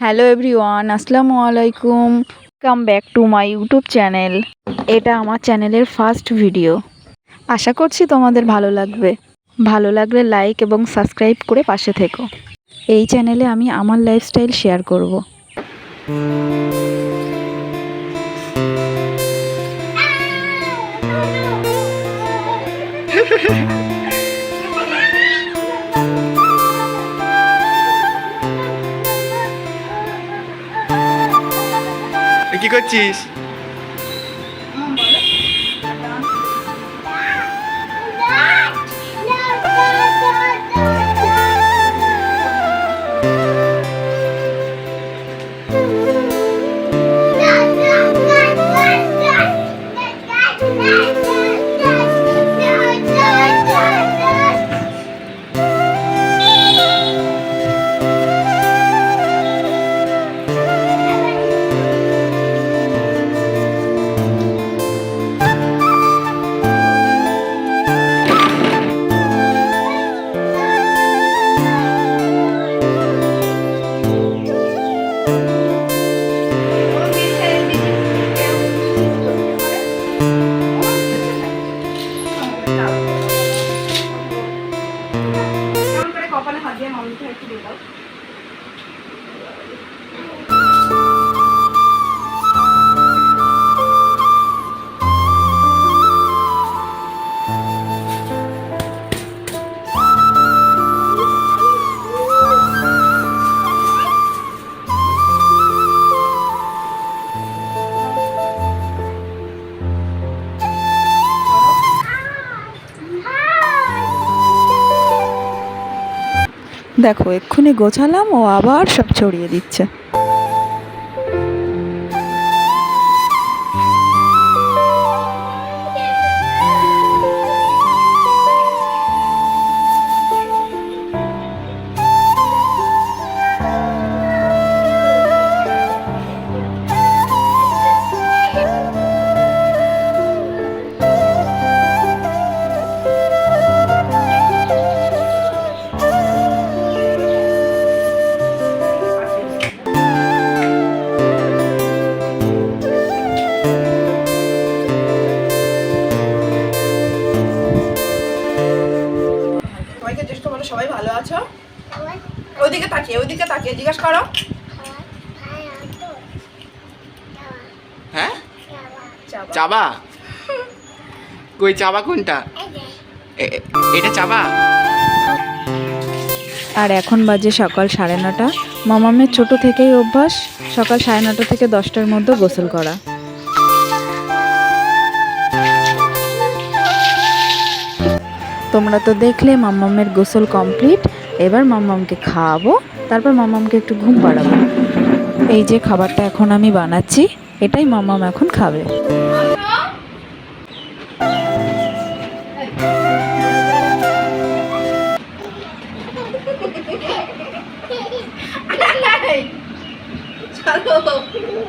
Hello everyone, আসসালামু আলাইকুম। Come back to my YouTube channel. এটা আমার চ্যানেলের ফার্স্ট ভিডিও। আশা করছি তোমাদের ভালো লাগবে। ভালো লাগলে লাইক এবং সাবস্ক্রাইব করে পাশে থেকো। এই চ্যানেলে আমি আমার লাইফস্টাইল শেয়ার করব। কি করছিস? কপালে হাত দিয়ে মামুকে একটু দিয়ে দাও। দেখো এক্ষুনি গোছালাম, ও আবার সব ছড়িয়ে দিচ্ছে। সবাইকে চেষ্টা করো, সবাই ভালো আছো? ওইদিকে তাকিয়ে জিজ্ঞেস করো। হ্যাঁ, চাবা? কই চাবা কোনটা? এটা চাবা? আর এখন বাজে সকাল 9:30। মামামের ছোট থেকেই অভ্যাস সকাল 9:30 থেকে 10টার মধ্যে গোসল করা। তোমরা তো দেখলে মাম্মামের গোসল কমপ্লিট। এবার মাম্মামকে খাওয়াবো, তারপর মাম্মামকে একটু ঘুম পাড়াবো। এই যে খাবারটা এখন আমি বানাচ্ছি, এটাই মাম্মাম এখন খাবে।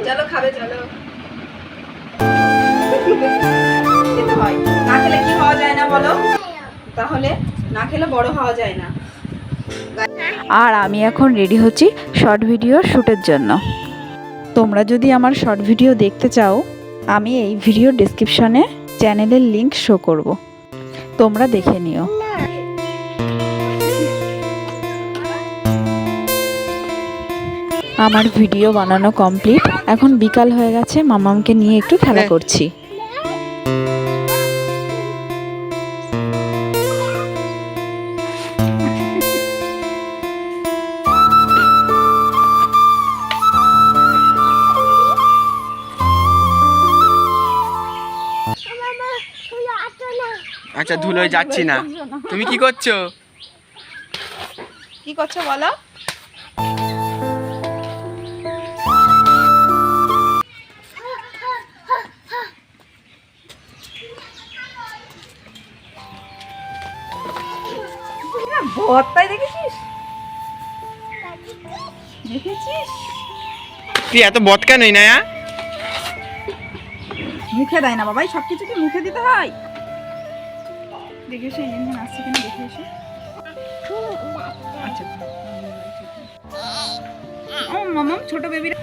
চলো খাবে, চলো। খেতে হয়, না খেলে কি হওয়া যায় না বলো? তাহলে না খেলে বড় হওয়া যায় না। আর আমি এখন রেডি হচ্ছি শর্ট ভিডিও শ্যুটের জন্য। তোমরা যদি আমার শর্ট ভিডিও দেখতে চাও, আমি এই ভিডিও ডেসক্রিপশনে চ্যানেলের লিংক শো করব, তোমরা দেখে নিও। আমার ভিডিও বানানো কমপ্লিট। এখন বিকাল হয়ে গেছে, মামামকে নিয়ে একটু খেলা করছি। আচ্ছা, ধুলোয় যাচ্ছি না। তুমি কি করছো? কি করছো বলো? ভর্তাই দেখেছিস? তুই এত বদ কেনই না? মুখে দেয় না বাবাই, সব কিছু কি মুখে দিতে হয়? দেখে এসো ইঞ্জিন আসছে কিনা, দেখে এসো। আচ্ছা ও মামাম ছোট বেবিরা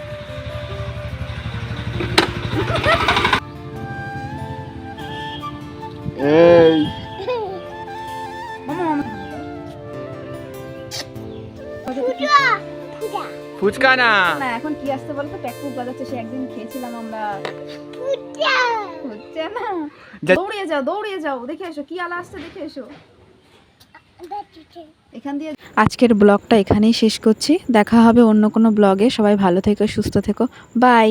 এই মামা মামা ফুচকা না না এখন কি আসতে বলতো প্যাকপুক বাজাচ্ছে সে একদিন খেয়েছিলাম আমরা হচ্ছে না দৌড়িয়ে যাও দেখে এসো কি আলা আসছে দেখে এসো এখান দিয়ে আজকের ব্লগটা এখানেই শেষ করছি দেখা হবে অন্য কোনো ব্লগে সবাই ভালো থেকো সুস্থ থেকো বাই